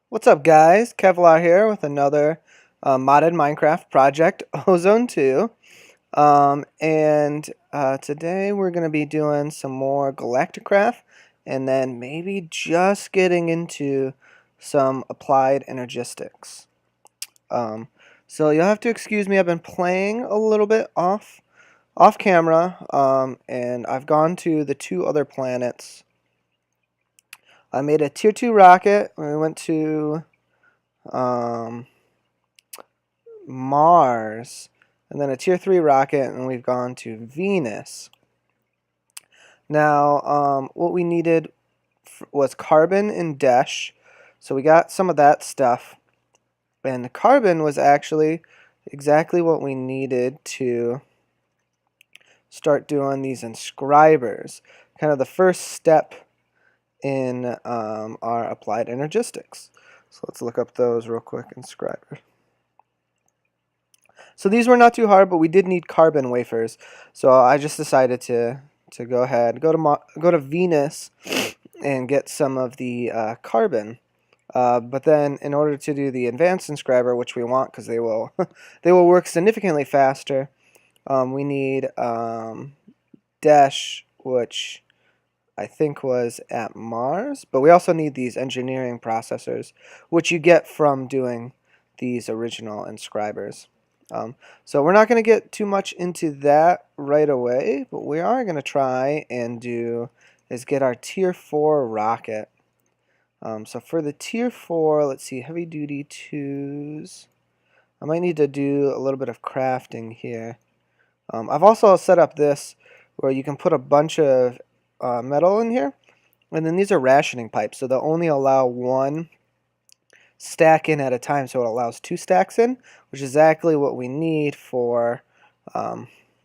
What's up, guys? Kevlar here with another modded Minecraft project, Ozone 2. Today we're going to be doing some more Galacticraft and then maybe just getting into some applied energistics. So you'll have to excuse me, I've been playing a little bit off camera, and I've gone to the two other planets. I made a tier 2 rocket. We went to Mars, and then a tier 3 rocket, and we've gone to Venus. Now, what we needed was carbon and Desh, so we got some of that stuff. And carbon was actually exactly what we needed to start doing these inscribers, kind of the first step in our applied energistics. So let's look up those real quick, inscribers. So these were not too hard, but we did need carbon wafers. So I just decided to go ahead, go to Venus and get some of the carbon. But then in order to do the advanced inscriber, which we want because they will they will work significantly faster, we need Dash, which I think was at Mars. But we also need these engineering processors, which you get from doing these original inscribers. So we're not going to get too much into that right away, but we are going to try and get our tier 4 rocket. So for the tier 4, let's see, heavy duty 2s. I might need to do a little bit of crafting here. I've also set up this where you can put a bunch of metal in here, and then these are rationing pipes, so they'll only allow one stack in at a time, so it allows 2 stacks in, which is exactly what we need for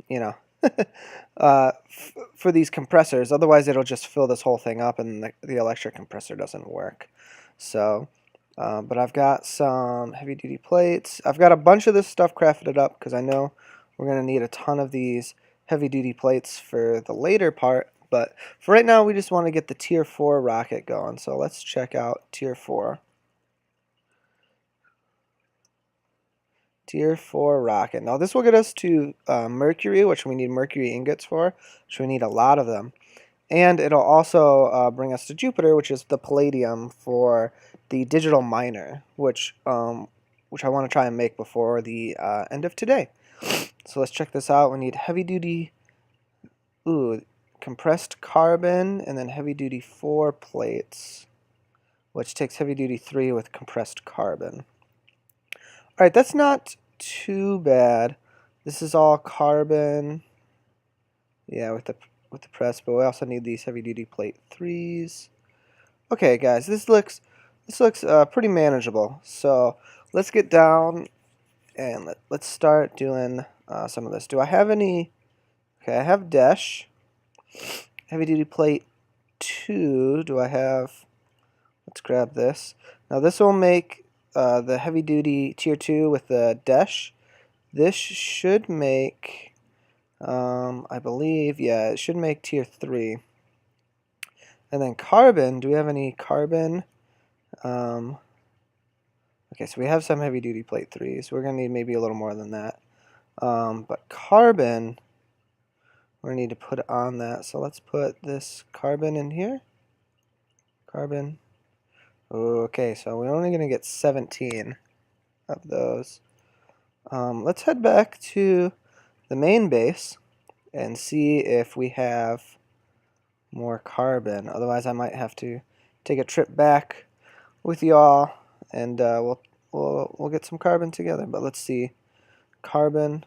you know for these compressors. Otherwise it'll just fill this whole thing up and the electric compressor doesn't work. So but I've got some heavy duty plates. I've got a bunch of this stuff crafted up because I know we're going to need a ton of these heavy duty plates for the later part, but for right now we just want to get the tier 4 rocket going. So let's check out tier 4. Tier 4 rocket. Now this will get us to Mercury, which we need Mercury ingots for, which we need a lot of them. And it'll also bring us to Jupiter, which is the palladium for the digital miner, which I want to try and make before the end of today. So let's check this out. We need heavy duty, compressed carbon, and then heavy duty 4 plates, which takes heavy duty 3 with compressed carbon. Alright, that's not too bad. This is all carbon. Yeah, with the press, but we also need these heavy duty plate 3s. Okay, guys, this looks pretty manageable. So let's get down and let's start doing some of this. Do I have any? Okay, I have Dash. Heavy duty plate 2. Do I have? Let's grab this. Now this will make the heavy duty tier 2 with the Dash. This should make, I believe, yeah, it should make tier 3. And then carbon, do we have any carbon? Okay, so we have some heavy duty plate 3s. We're going to need maybe a little more than that. But carbon, we're going to need to put on that. So let's put this carbon in here. Carbon. Okay, so we're only going to get 17 of those. Let's head back to the main base and see if we have more carbon. Otherwise, I might have to take a trip back with y'all, and we'll get some carbon together. But let's see, carbon.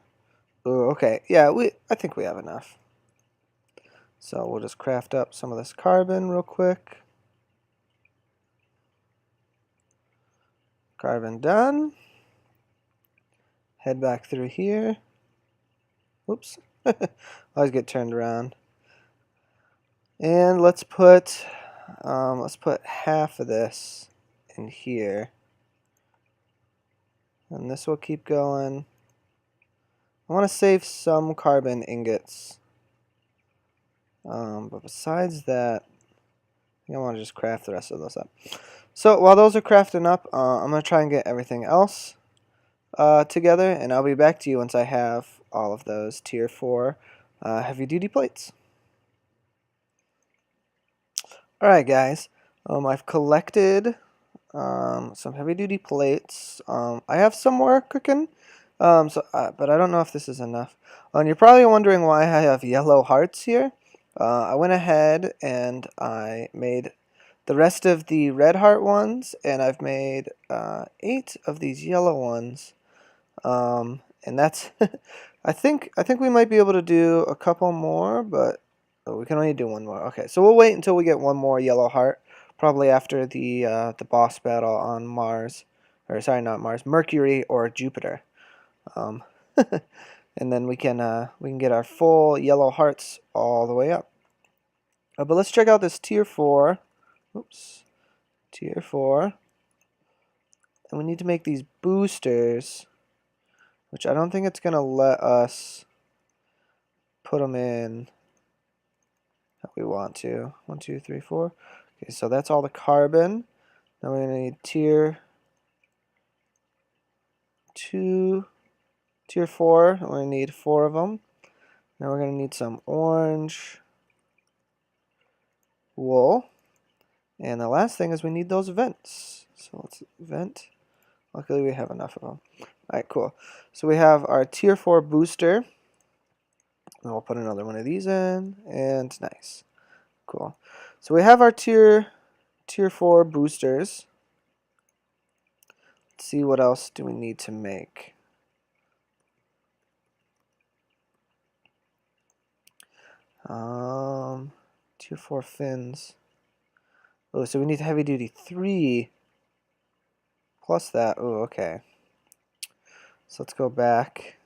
Ooh, okay, yeah, I think we have enough. So we'll just craft up some of this carbon real quick. Carbon done. Head back through here. Whoops. Always get turned around. And let's put half of this in here. And this will keep going. I want to save some carbon ingots. But besides that, I think I want to just craft the rest of those up. So while those are crafting up, I'm going to try and get everything else together, and I'll be back to you once I have all of those tier 4 heavy duty plates. Alright guys, I've collected some heavy duty plates. I have some more cooking, but I don't know if this is enough. And you're probably wondering why I have yellow hearts here. I went ahead and I made the rest of the red heart ones, and I've made 8 of these yellow ones. And that's I think we might be able to do a couple more, but we can only do one more. Okay, so we'll wait until we get one more yellow heart, probably after the boss battle on Mars, or sorry, not Mars, Mercury or Jupiter. Um, and then we can get our full yellow hearts all the way up. But let's check out this tier 4. Oops, tier 4. And we need to make these boosters, which I don't think it's going to let us put them in how we want to. 1, 2, 3, 4. Okay, so that's all the carbon. Now we're going to need tier 2, tier 4. We're going to need 4 of them. Now we're going to need some orange wool. And the last thing is we need those vents. So let's vent. Luckily we have enough of them. Alright, cool. So we have our tier 4 booster. And we'll put another one of these in. And nice. Cool. So we have our tier 4 boosters. Let's see what else do we need to make. Tier 4 fins. Oh, so we need heavy duty 3 plus that. Oh, okay. So let's go back.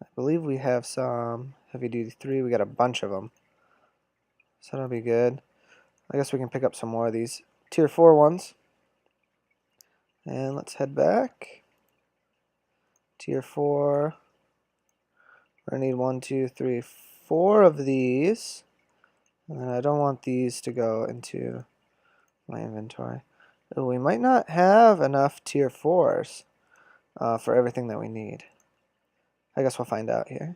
I believe we have some heavy duty 3. We got a bunch of them. So that'll be good. I guess we can pick up some more of these tier 4 ones. And let's head back. Tier 4. We're going to need 1, 2, 3, 4 of these. And I don't want these to go into my inventory. Oh, we might not have enough tier 4s for everything that we need. I guess we'll find out here.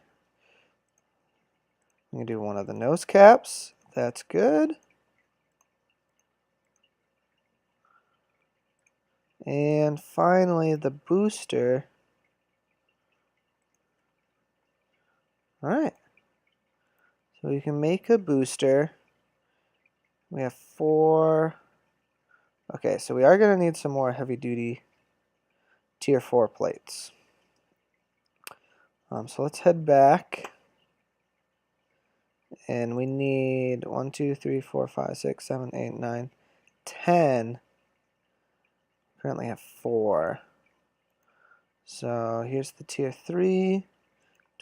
I'm going to do one of the nose caps. That's good. And finally, the booster. Alright. So we can make a booster. We have 4. Okay, so we are going to need some more heavy duty tier 4 plates. So let's head back. And we need 1, 2, 3, 4, 5, 6, 7, 8, 9, 10. Currently have 4. So here's the tier 3.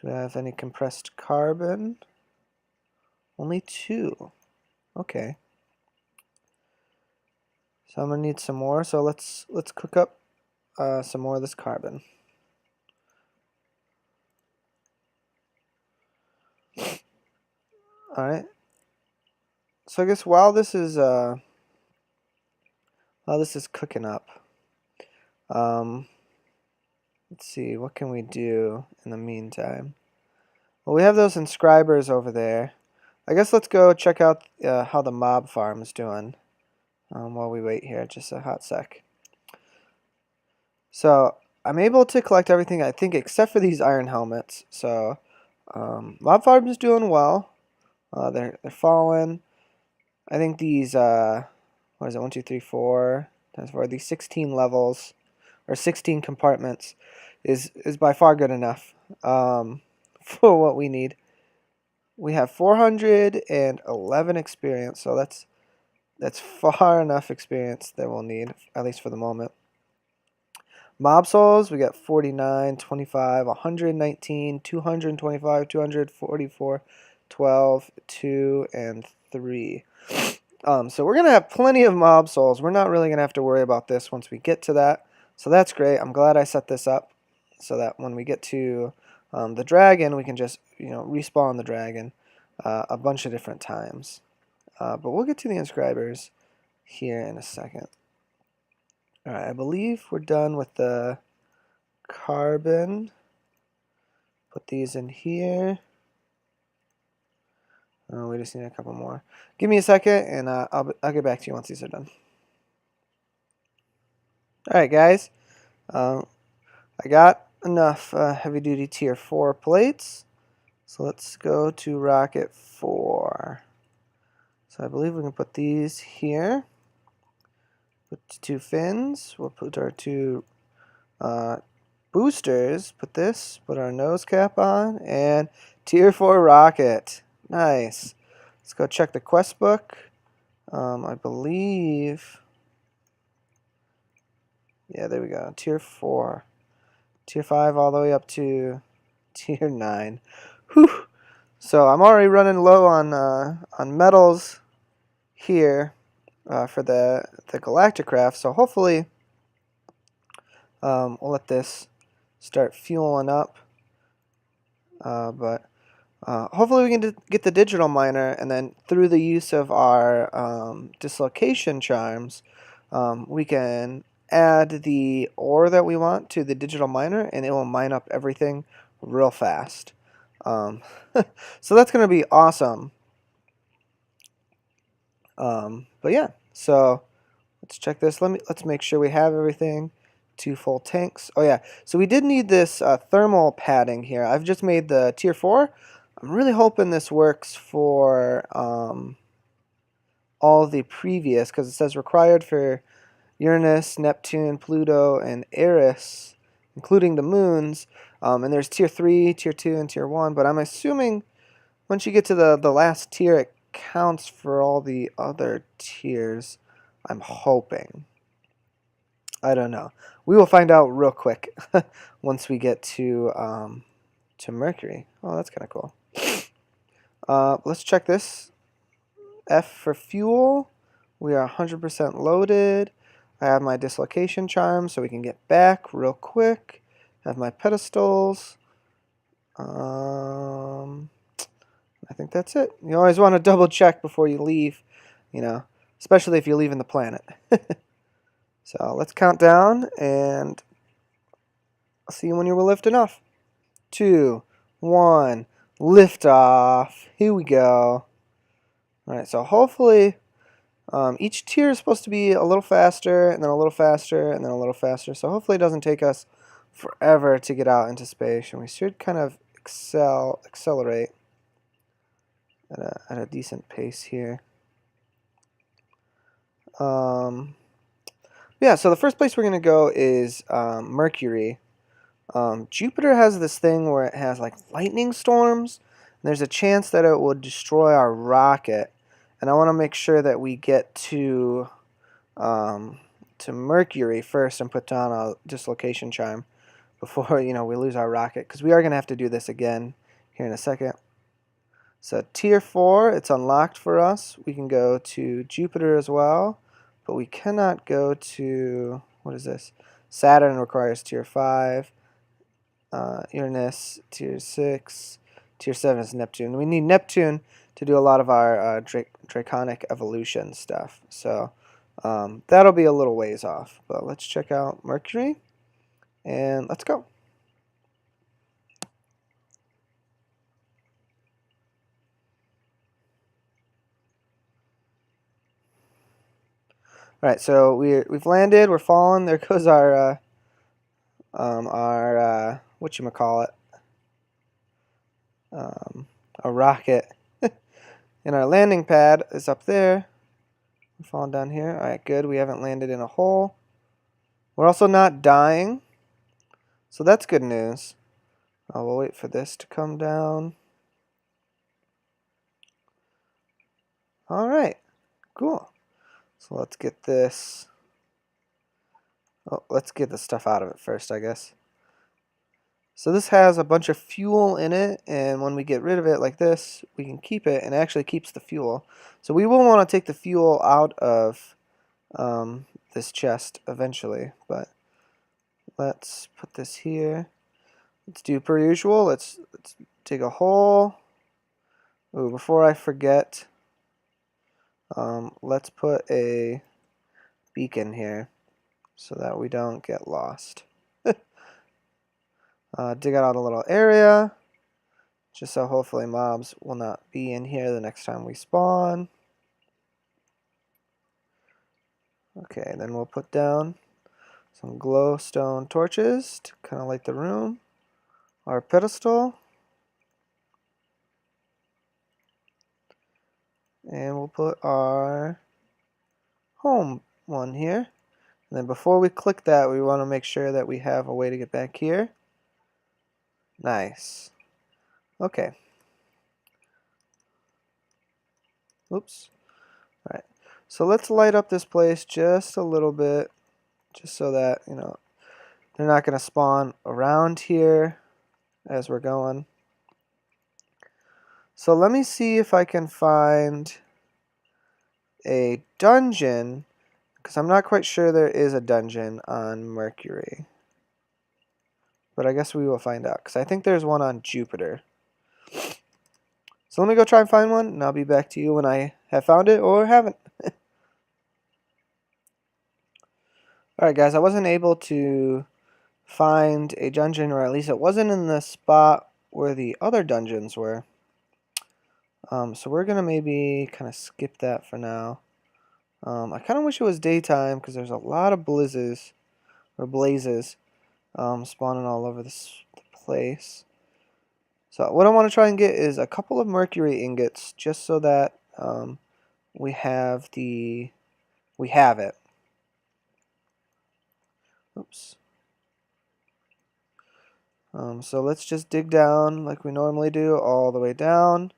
Do we have any compressed carbon? Only 2. Okay. So I'm gonna need some more. So let's cook up some more of this carbon. All right. So I guess while this is cooking up, let's see, what can we do in the meantime? Well, we have those inscribers over there. I guess let's go check out how the mob farm is doing while we wait here just a hot sec. So I'm able to collect everything, I think, except for these iron helmets. So mob farm is doing well. They're falling. I think these what is it? 1, 2, 3, 4 times 4. These 16 levels or 16 compartments is by far good enough for what we need. We have 411 experience, so that's far enough experience that we'll need, at least for the moment. Mob souls, we got 49, 25, 119, 225, 244, 12, 2, and 3. So we're going to have plenty of mob souls. We're not really going to have to worry about this once we get to that. So that's great. I'm glad I set this up so that when we get to the dragon, we can just respawn the dragon a bunch of different times. But we'll get to the inscribers here in a second. Alright, I believe we're done with the carbon. Put these in here. Oh, we just need a couple more. Give me a second, and I'll get back to you once these are done. Alright, guys. I got enough heavy-duty tier 4 plates. So let's go to rocket 4. So I believe we can put these here. Put 2 fins. We'll put our 2 boosters. Put this. Put our nose cap on. And tier 4 rocket. Nice. Let's go check the quest book. I believe... Yeah, there we go. Tier 4. Tier 5 all the way up to tier 9. Whew. So I'm already running low on metals here for the Galacticraft. So hopefully we'll let this start fueling up. But hopefully we can get the digital miner, and then through the use of our dislocation charms, we can add the ore that we want to the digital miner, and it will mine up everything real fast. So that's going to be awesome. But yeah, so let's check this. Let's make sure we have everything. 2 full tanks. Oh yeah, so we did need this thermal padding here. I've just made the tier 4. I'm really hoping this works for all the previous, because it says required for Uranus, Neptune, Pluto, and Eris, including the moons. And there's tier 3, tier 2, and tier 1. But I'm assuming once you get to the last tier, it counts for all the other tiers. I'm hoping. I don't know. We will find out real quick once we get to Mercury. Oh, that's kind of cool. Let's check this. F for fuel. We are 100% loaded. I have my dislocation charm so we can get back real quick. I have my pedestals. I think that's it. You always want to double check before you leave, you know, especially if you're leaving the planet. So let's count down, and I'll see you when you're lifting off. 2, 1, lift off. Here we go. Alright, so hopefully each tier is supposed to be a little faster, and then a little faster, and then a little faster. So hopefully it doesn't take us forever to get out into space, and we should kind of accelerate at a decent pace here. Yeah, so the first place we're going to go is Mercury. Jupiter has this thing where it has like lightning storms. And there's a chance that it will destroy our rocket. And I want to make sure that we get to Mercury first and put down a dislocation charm before we lose our rocket. Because we are going to have to do this again here in a second. So tier 4, it's unlocked for us. We can go to Jupiter as well. But we cannot go to, what is this? Saturn requires tier 5. Uranus, tier 6. Tier 7 is Neptune. We need Neptune to do a lot of our draconic evolution stuff. So that'll be a little ways off. But let's check out Mercury. And let's go. Alright, so we've landed, we're falling. There goes our whatchamacallit, a rocket. And our landing pad is up there. We're falling down here. Alright, good. We haven't landed in a hole. We're also not dying. So that's good news. We'll wait for this to come down. Alright, cool. So let's get this. Oh, let's get the stuff out of it first, I guess. So this has a bunch of fuel in it, and when we get rid of it like this, we can keep it, and it actually keeps the fuel. So we will want to take the fuel out of this chest eventually, but let's put this here. Let's do per usual. Let's dig a hole. Ooh, before I forget, let's put a beacon here so that we don't get lost. Dig out a little area just so hopefully mobs will not be in here the next time we spawn. Okay, then we'll put down some glowstone torches to kind of light the room. Our pedestal. And we'll put our home one here. And then before we click that, we want to make sure that we have a way to get back here. Nice. Okay. Oops. Alright. So let's light up this place just a little bit. Just so that, you know, they're not going to spawn around here as we're going. So let me see if I can find a dungeon, because I'm not quite sure there is a dungeon on Mercury. But I guess we will find out, because I think there's one on Jupiter. So let me go try and find one, and I'll be back to you when I have found it or haven't. Alright guys, I wasn't able to find a dungeon, or at least it wasn't in the spot where the other dungeons were. So we're going to maybe kind of skip that for now. I kind of wish it was daytime because there's a lot of blazes spawning all over this place. So what I want to try and get is a couple of mercury ingots just so that we have it. Oops. So let's just dig down like we normally do, all the way down.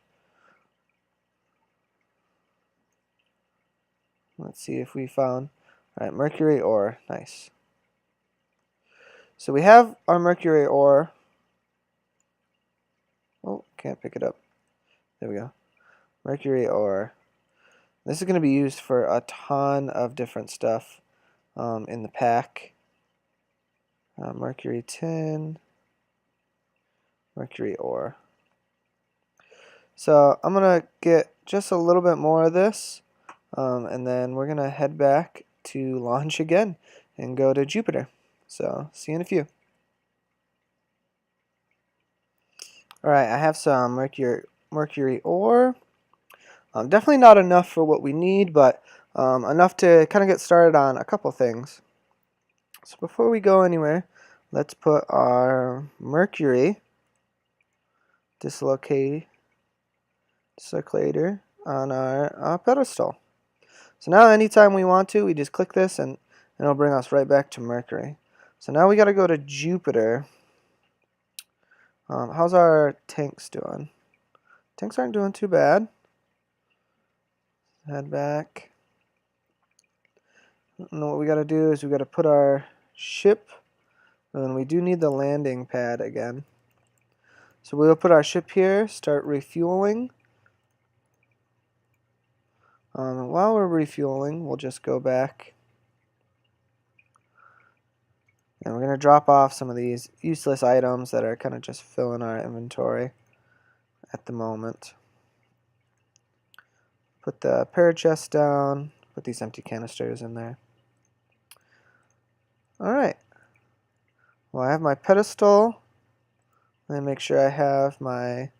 Let's see if we found, alright, mercury ore, nice. So we have our mercury ore. Oh, can't pick it up. There we go. Mercury ore. This is going to be used for a ton of different stuff in the pack. Mercury tin. Mercury ore. So I'm going to get just a little bit more of this. And then we're going to head back to launch again and go to Jupiter. So, see you in a few. Alright, I have some mercury ore. Definitely not enough for what we need, but enough to kind of get started on a couple things. So before we go anywhere, let's put our mercury dislocator on our pedestal. So now anytime we want to, we just click this and it'll bring us right back to Mercury. So now we got to go to Jupiter. How's our tanks doing? Tanks aren't doing too bad. Head back. And what we got to do is we got to put our ship, and we do need the landing pad again. So we'll put our ship here, start refueling. While we're refueling, we'll just go back. And we're going to drop off some of these useless items that are kind of just filling our inventory at the moment. Put the parachest down, put these empty canisters in there. Alright. Well, I have my pedestal. Let me make sure I have my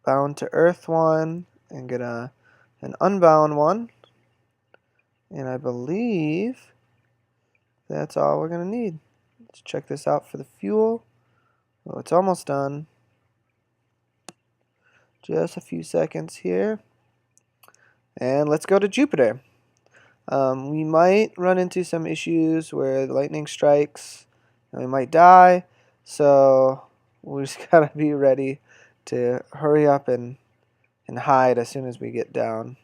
bound to earth one and get an unbound one. And I believe that's all we're going to need. Let's check this out for the fuel. Oh, it's almost done. Just a few seconds here. And let's go to Jupiter. We might run into some issues where the lightning strikes and we might die. So we just got to be ready to hurry up and hide as soon as we get down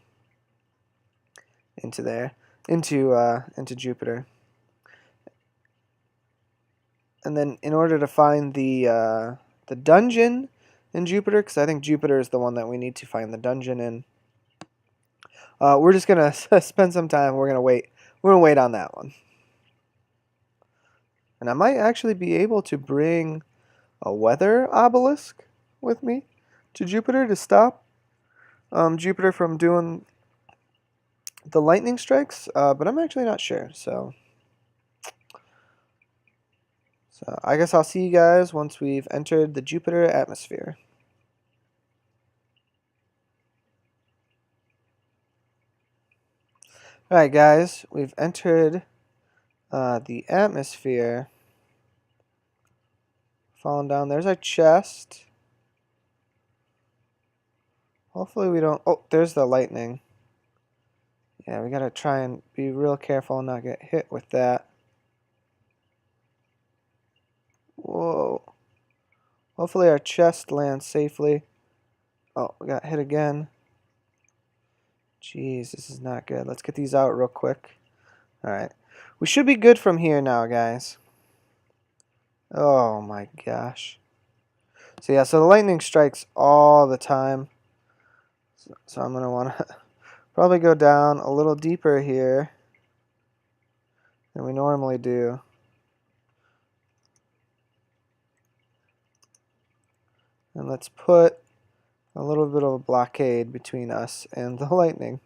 into there, into Jupiter. And then in order to find the dungeon in Jupiter, because I think Jupiter is the one that we need to find the dungeon in, we're just gonna spend some time. We're gonna wait. We're gonna wait on that one. And I might actually be able to bring a weather obelisk with me to Jupiter to stop Jupiter from doing the lightning strikes, but I'm actually not sure. So I guess I'll see you guys once we've entered the Jupiter atmosphere. Alright guys, we've entered the atmosphere. Falling down, there's our chest. Hopefully we don't, oh, there's the lightning. Yeah, we gotta try and be real careful and not get hit with that. Whoa. Hopefully our chest lands safely. Oh, we got hit again. Jeez, this is not good. Let's get these out real quick. Alright. We should be good from here now, guys. Oh my gosh. So yeah, so the lightning strikes all the time. So I'm going to want to probably go down a little deeper here than we normally do. And let's put a little bit of a blockade between us and the lightning.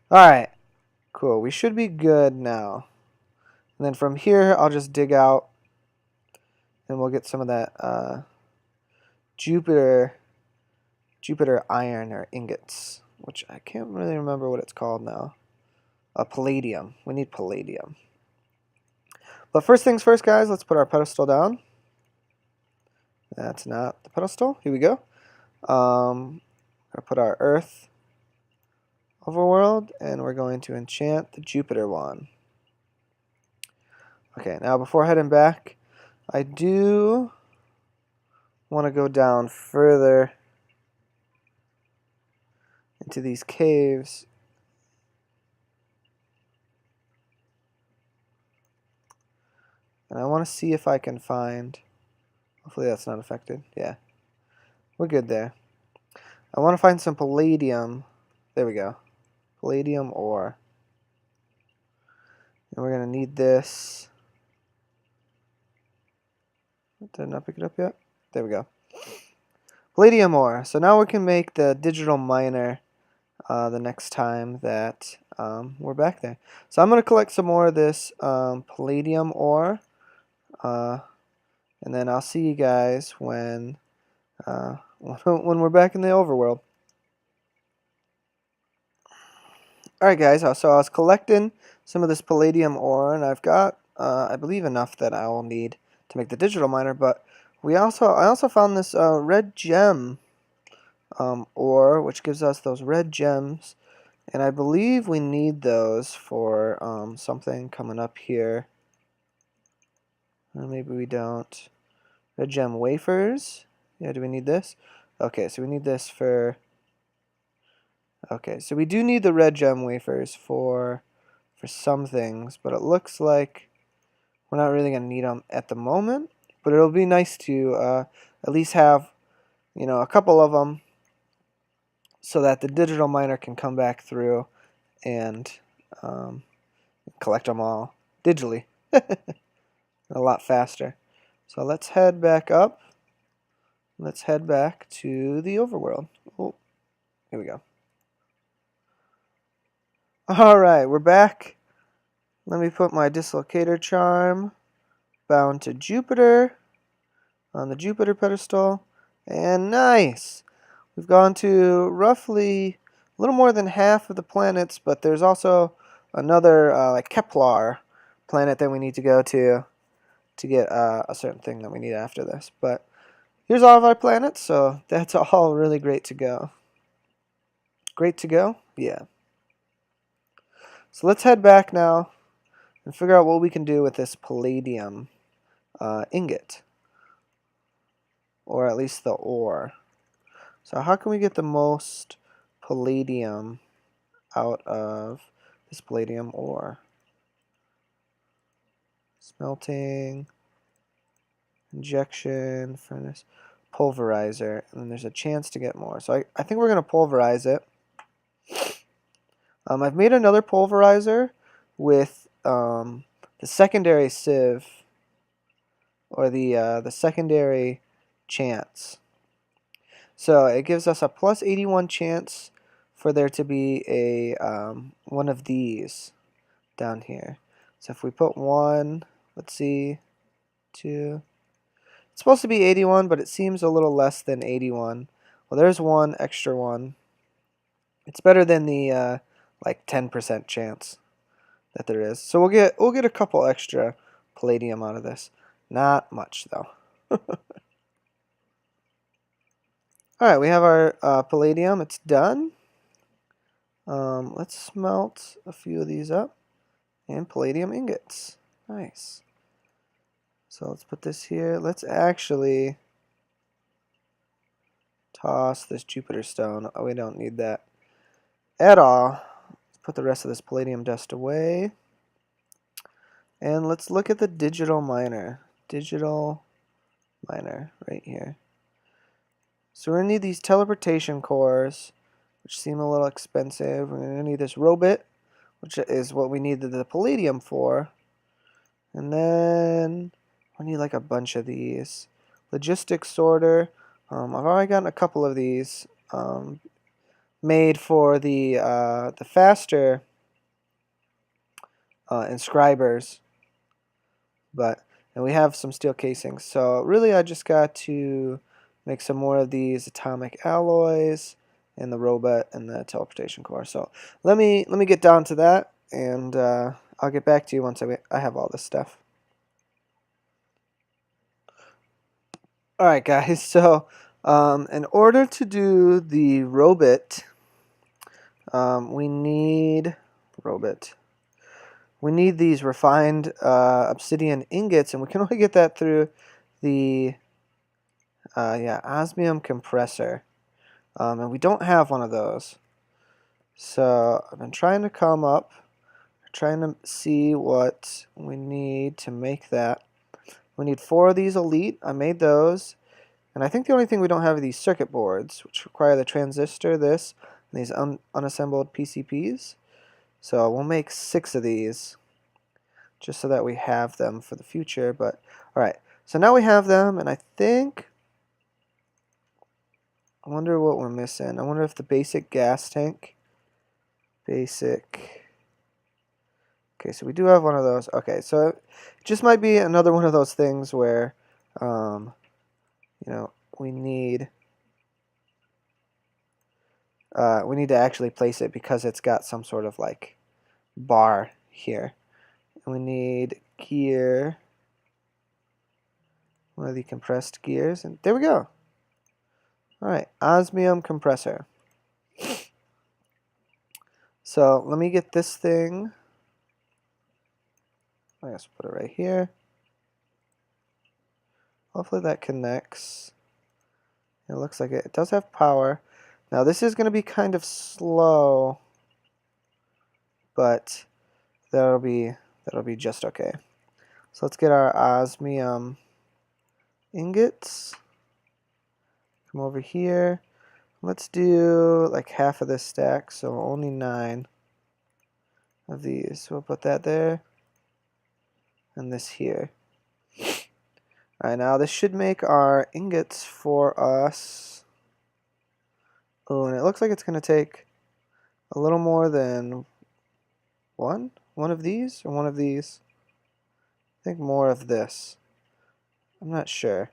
Alright, cool. We should be good now. And then from here, I'll just dig out and we'll get some of that Jupitar iron or ingots, which I can't really remember what it's called now. Palladium. We need palladium. But first things first, guys, let's put our pedestal down. That's not the pedestal. Here we go. Gonna put our Earth overworld, and we're going to enchant the Jupiter one. Okay, now before heading back, I do want to go down further into these caves. And I want to see if I can find, hopefully that's not affected. Yeah, we're good there. I want to find some palladium. There we go. Palladium ore. And we're going to need this. Did I not pick it up yet? There we go. Palladium ore. So now we can make the digital miner the next time that we're back there. So I'm going to collect some more of this palladium ore. And then I'll see you guys when we're back in the overworld. Alright guys, so I was collecting some of this palladium ore, and I've got, I believe, enough that I will need to make the digital miner, but I also found this red gem ore, which gives us those red gems, and I believe we need those for something coming up here. Or maybe we don't. Red gem wafers. Yeah, do we need this? Okay, so we need this for... Okay, so we do need the red gem wafers for some things, but it looks like we're not really going to need them at the moment. But it'll be nice to at least have, you know, a couple of them so that the digital miner can come back through and collect them all digitally. A lot faster. So let's head back up. Let's head back to the overworld. Oh, here we go. Alright, we're back. Let me put my dislocator charm bound to Jupiter on the Jupiter pedestal. And nice! We've gone to roughly a little more than half of the planets, but there's also another like Kepler planet that we need to go to get a certain thing that we need after this. But here's all of our planets, so that's all really great to go. Great to go? Yeah. So let's head back now and figure out what we can do with this palladium ingot. Or at least the ore. So how can we get the most palladium out of this palladium ore? Smelting, injection, furnace, pulverizer, and then there's a chance to get more. So I think we're going to pulverize it. I've made another pulverizer with the secondary sieve, or the secondary chance. So it gives us a plus 81 chance for there to be a one of these down here. So if we put 1, let's see, 2, it's supposed to be 81, but it seems a little less than 81. Well, there's 1 extra 1. It's better than the like 10% chance that there is. So we'll get a couple extra palladium out of this. Not much though. All right, we have our palladium. It's done. Let's smelt a few of these up. And palladium ingots. Nice. So let's put this here. Let's actually toss this Jupitar stone. Oh, we don't need that at all. Let's put the rest of this palladium dust away. And let's look at the digital miner. Digital miner right here. So we're going to need these teleportation cores, which seem a little expensive. We're going to need this robot, which is what we needed the palladium for. And then we need like a bunch of these. Logistics sorter. I've already gotten a couple of these made for the faster inscribers. And we have some steel casings. So really I just got to make some more of these atomic alloys and the robot and the teleportation core. So let me get down to that, and I'll get back to you once I have all this stuff. Alright guys, so in order to do the robot, we need these refined obsidian ingots, and we can only get that through the osmium compressor. And we don't have one of those. So I've been trying to come up, trying to see what we need to make that. We need 4 of these elite. I made those. And I think the only thing we don't have are these circuit boards, which require the transistor, this, and these unassembled PCPs. So we'll make 6 of these, just so that we have them for the future. But alright, so now we have them, and I wonder what we're missing. I wonder if the basic gas tank, okay, so we do have one of those. Okay, so it just might be another one of those things where we need to actually place it because it's got some sort of like bar here. And we need gear, one of the compressed gears, and there we go. Alright, osmium compressor. So let me get this thing. I guess put it right here. Hopefully that connects. It looks like it does have power. Now this is going to be kind of slow, but that'll be just okay. So let's get our osmium ingots. Come over here. Let's do like half of this stack, so only 9 of these. So we'll put that there, and this here. Alright, now this should make our ingots for us. Oh, and it looks like it's going to take a little more than one of these, or one of these. I think more of this. I'm not sure.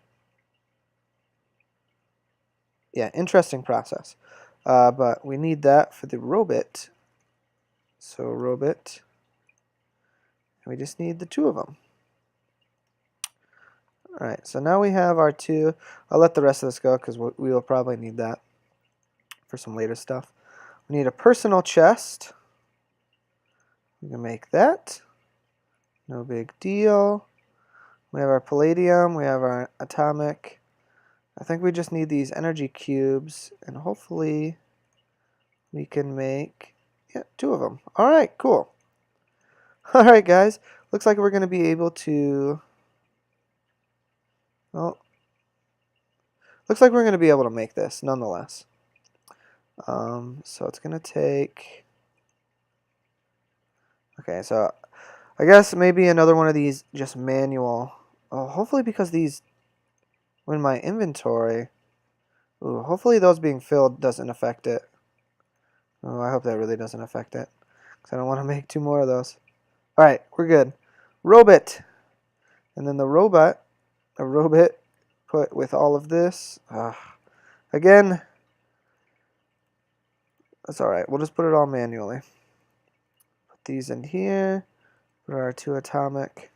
Yeah, interesting process. But we need that for the robot. So robot. And we just need the 2 of them. Alright, so now we have our 2. I'll let the rest of this go because we will probably need that for some later stuff. We need a personal chest. We can make that. No big deal. We have our palladium. We have our atomic. I think we just need these energy cubes, and hopefully we can make 2 of them. Alright, cool. Alright guys, looks like we're going to be able to, well, looks like we're going to be able to make this nonetheless. So it's going to take, okay, so I guess maybe another one of these just manual. Oh, hopefully because these, when my inventory, hopefully those being filled doesn't affect it. Oh, I hope that really doesn't affect it, because I don't want to make 2 more of those. Alright, we're good. Robot! And then the robot, a robot put with all of this. Again, that's alright. We'll just put it all manually. Put these in here. Put our 2 atomic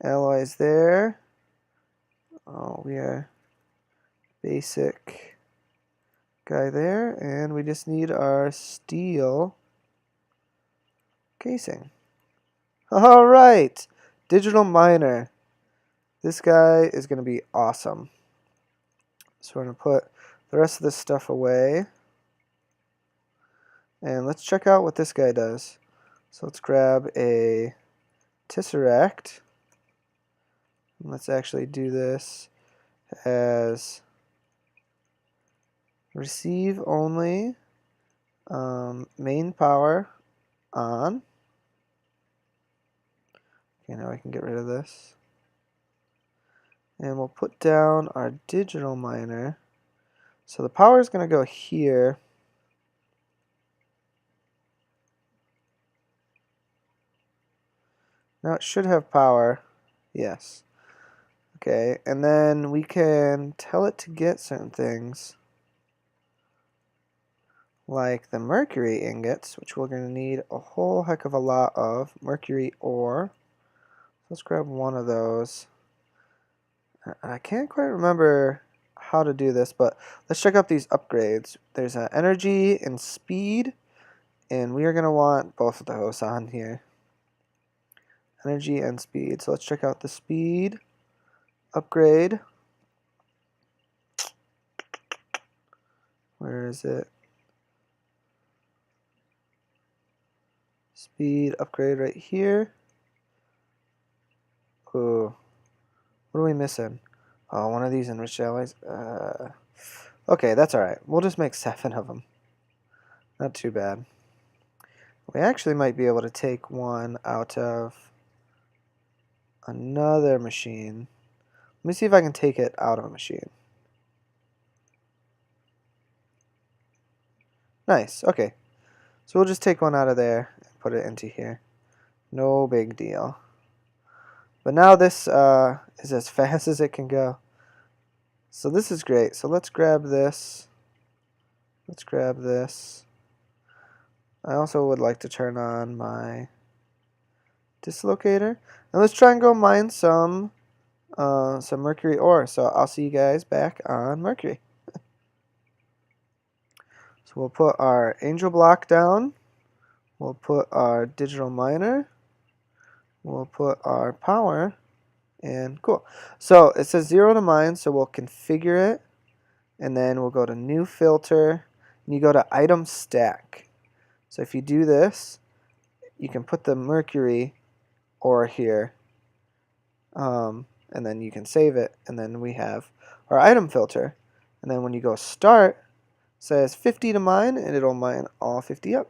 alloys there. Oh, we are basic guy there. And we just need our steel casing. Alright! Digital miner. This guy is going to be awesome. So we're going to put the rest of this stuff away. And let's check out what this guy does. So let's grab a tesseract. And let's actually do this as receive only, main power on. Okay, now I can get rid of this. And we'll put down our digital miner. So the power is going to go here. Now it should have power. Yes. Okay, and then we can tell it to get certain things. Like the mercury ingots, which we're going to need a whole heck of a lot of. Mercury ore. Let's grab one of those. I can't quite remember how to do this, but let's check out these upgrades. There's energy and speed, and we are going to want both of those on here. Energy and speed. So let's check out the speed upgrade. Where is it? Speed upgrade right here. Ooh. What are we missing? Oh, one of these enriched alloys. Okay, that's alright. We'll just make 7 of them. Not too bad. We actually might be able to take one out of another machine. Let me see if I can take it out of a machine. Nice, okay. So we'll just take one out of there and put it into here. No big deal. But now this is as fast as it can go. So this is great. So let's grab this. Let's grab this. I also would like to turn on my dislocator. And let's try and go mine some mercury ore. So I'll see you guys back on Mercury. So we'll put our angel block down. We'll put our digital miner. We'll put our power. And cool. So it says 0 to mine, so we'll configure it. And then we'll go to new filter. And you go to item stack. So if you do this, you can put the mercury ore here. And then you can save it. And then we have our item filter. And then when you go start, it says 50 to mine, and it'll mine all 50 up.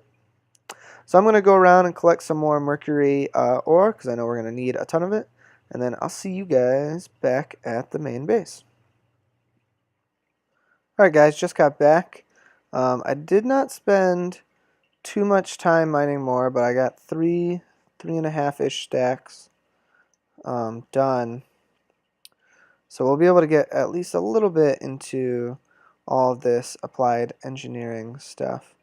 So I'm going to go around and collect some more mercury ore, because I know we're going to need a ton of it. And then I'll see you guys back at the main base. Alright guys, just got back. I did not spend too much time mining more, but I got 3.5-ish stacks done. So we'll be able to get at least a little bit into all of this applied engineering stuff.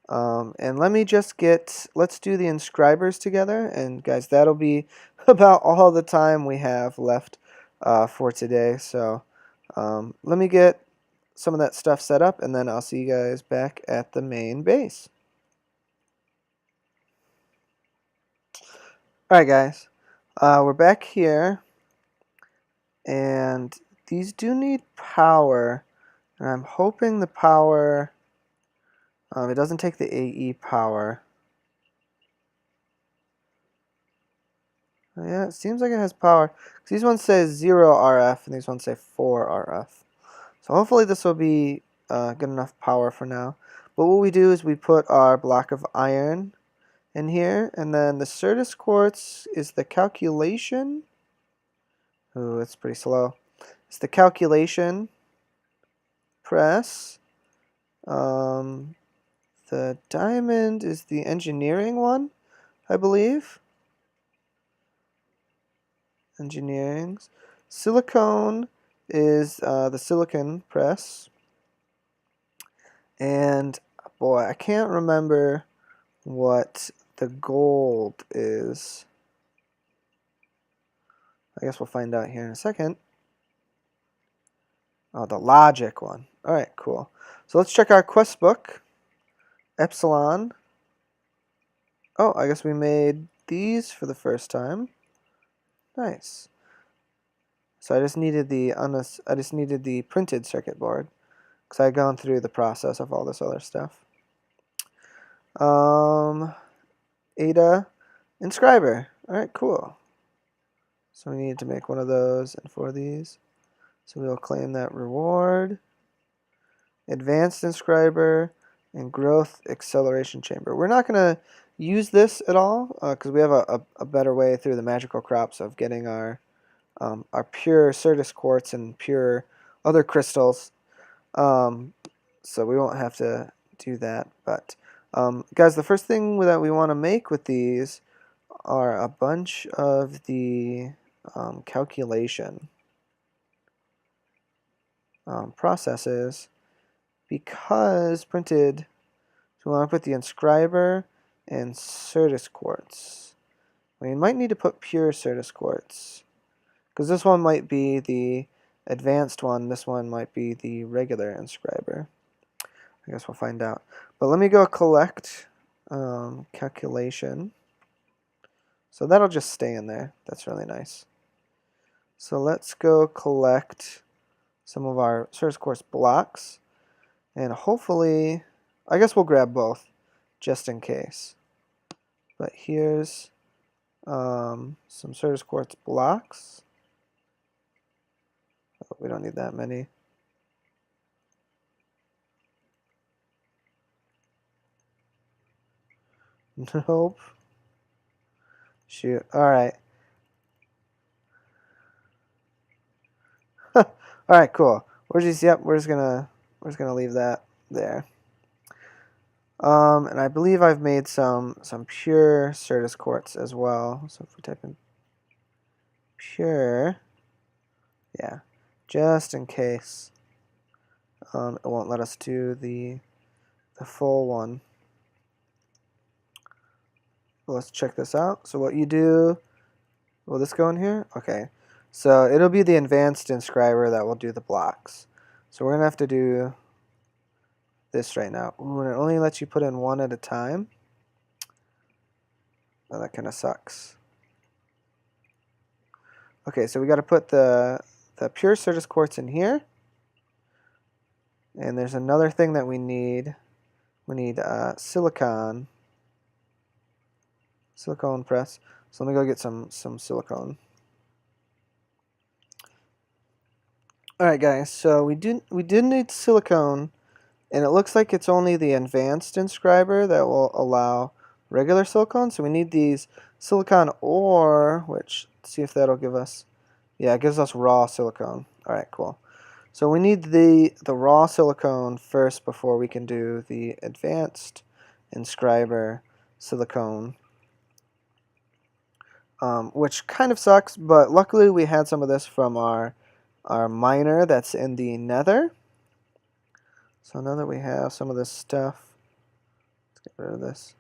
And let's do the inscribers together, and guys, that'll be about all the time we have left for today. So let me get some of that stuff set up, and then I'll see you guys back at the main base. Alright guys, we're back here, and these do need power, and I'm hoping the power, it doesn't take the AE power. Yeah, it seems like it has power. These ones say 0 RF, and these ones say 4 RF. So hopefully this will be good enough power for now. But what we do is we put our block of iron in here, and then the Certus quartz is the calculation. Ooh, it's pretty slow. It's the calculation press The diamond is the engineering one, I believe. Engineering. Silicone is the silicon press. And boy, I can't remember what the gold is. I guess we'll find out here in a second. Oh, the logic one. All right, cool. So let's check our quest book. Epsilon. Oh, I guess we made these for the first time. Nice. So I just needed the printed circuit board because I had gone through the process of all this other stuff. Ada inscriber. All right, cool. So we need to make one of those and 4 of these. So we'll claim that reward. Advanced inscriber and growth acceleration chamber. We're not going to use this at all because we have a better way through the magical crops of getting our pure Certus quartz and pure other crystals. So we won't have to do that. But guys, the first thing that we want to make with these are a bunch of the calculation processes, because printed, so we want to put the inscriber and Certus quartz. We might need to put pure Certus quartz, because this one might be the advanced one, this one might be the regular inscriber. I guess we'll find out. But let me go collect calculation. So that'll just stay in there. That's really nice. So let's go collect some of our Certus quartz blocks. And hopefully, I guess we'll grab both just in case. But here's some Certus quartz blocks. Oh, we don't need that many. Nope. Shoot. All right. All right. Cool. We're just gonna leave that there. And I believe I've made some pure Certus quartz as well. So if we type in pure, yeah, just in case it won't let us do the full one. Well, let's check this out. So what you do, will this go in here? Okay. So it'll be the advanced inscriber that will do the blocks. So we're going to have to do this right now. Ooh, and it only lets you put in one at a time. Oh, that kind of sucks. Okay, so we got to put the pure Certus quartz in here. And there's another thing that we need. We need silicon press. So let me go get some silicone. All right, guys. So we did need silicone, and it looks like it's only the advanced inscriber that will allow regular silicone. So we need these silicon ore, which, let's see if that'll give us. Yeah, it gives us raw silicone. All right, cool. So we need the raw silicone first before we can do the advanced inscriber silicone. Which kind of sucks, but luckily we had some of this from our miner that's in the nether. So now that we have some of this stuff, let's get rid of this.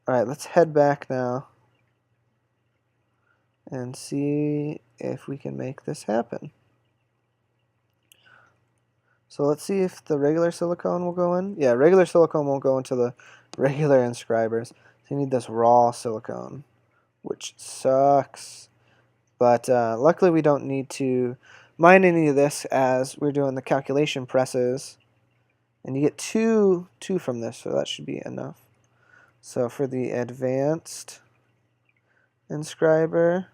Alright, let's head back now and see if we can make this happen. So let's see if the regular silicone will go in. Yeah, regular silicone won't go into the regular inscribers. So you need this raw silicone, which sucks. But luckily we don't need to mine any of this as we're doing the calculation presses. And you get two from this, so that should be enough. So for the advanced inscriber,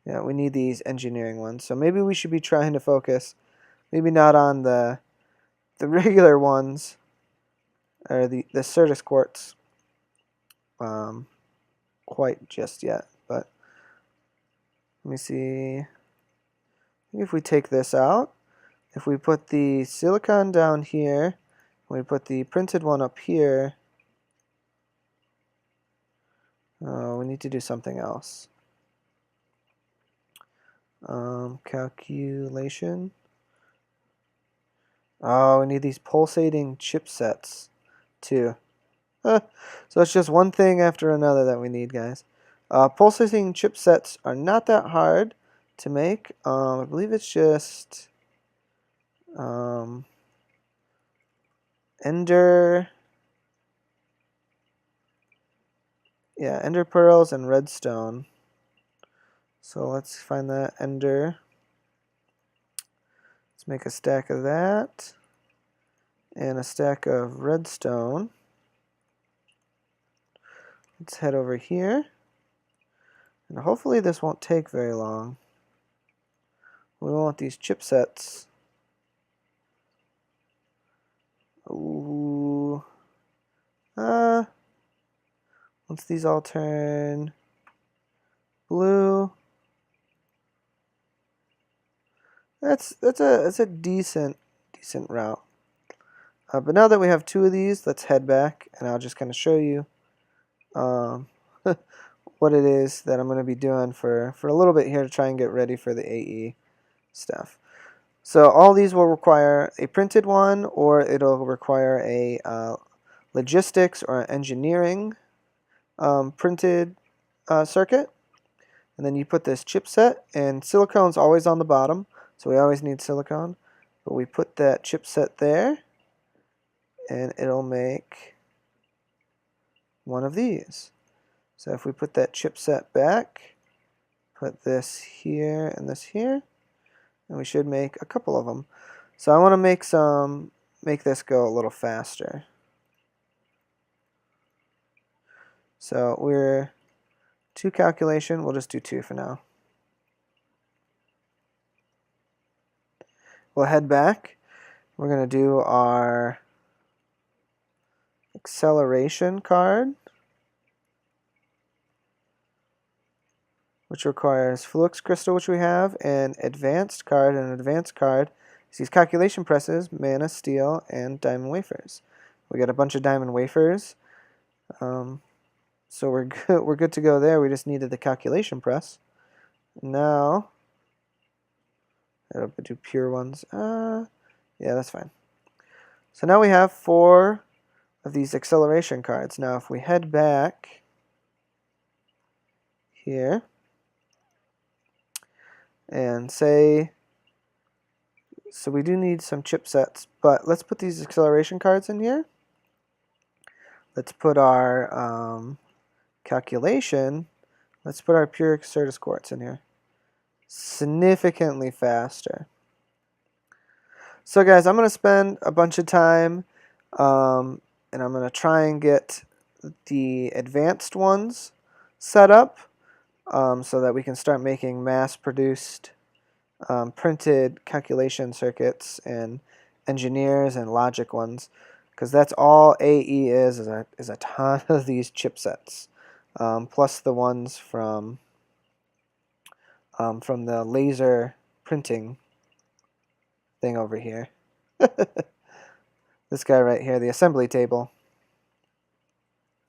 yeah, we need these engineering ones. So maybe we should be trying to focus, maybe not on the regular ones, or the Certus quartz quite just yet. But let me see. If we take this out, if we put the silicon down here, we put the printed one up here, we need to do something else. Calculation. Oh, we need these pulsating chipsets too. So it's just one thing after another that we need, guys. Pulsating chipsets are not that hard to make. I believe it's just ender pearls and redstone. So let's find that ender. Let's make a stack of that and a stack of redstone. Let's head over here, and hopefully this won't take very long. We want these chipsets. Ooh. Once these all turn blue, that's a decent route. But now that we have two of these, let's head back, and I'll just kind of show you what it is that I'm going to be doing for a little bit here to try and get ready for the AE stuff. So all these will require a printed one, or it'll require a logistics or engineering printed circuit. And then you put this chipset, and silicone's always on the bottom, so we always need silicone. But we put that chipset there, and it'll make one of these. So if we put that chipset back, put this here and this here, and we should make a couple of them. So I want to make this go a little faster. So we're 2 calculation, we'll just do 2 for now. We'll head back. We're going to do our acceleration card, which requires flux crystal, which we have, and advanced card. And an advanced card is these calculation presses, mana, steel, and diamond wafers. We got a bunch of diamond wafers, so we're good to go there. We just needed the calculation press. Now, I'll do pure ones. Yeah, that's fine. So now we have 4 of these acceleration cards. Now, if we head back here and say, so we do need some chipsets, but let's put these acceleration cards in here. Let's put our calculation. Let's put our pure Certus quartz in here. Significantly faster. So guys, I'm going to spend a bunch of time and I'm going to try and get the advanced ones set up so that we can start making mass-produced printed calculation circuits and engineers and logic ones, because that's all AE is a ton of these chipsets, plus the ones from the laser printing thing over here. This guy right here, the assembly table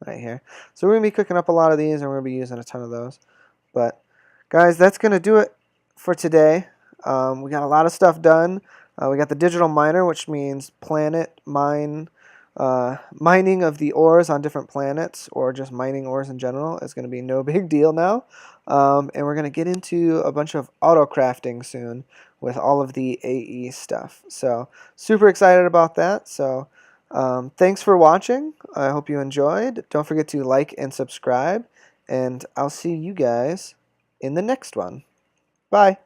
right here. So we're going to be cooking up a lot of these, and we're going to be using a ton of those. But guys, that's going to do it for today. We got a lot of stuff done. We got the digital miner, which means mining of the ores on different planets, or just mining ores in general, is going to be no big deal now. And we're going to get into a bunch of auto crafting soon with all of the AE stuff. So super excited about that. So thanks for watching. I hope you enjoyed. Don't forget to like and subscribe, and I'll see you guys in the next one. Bye.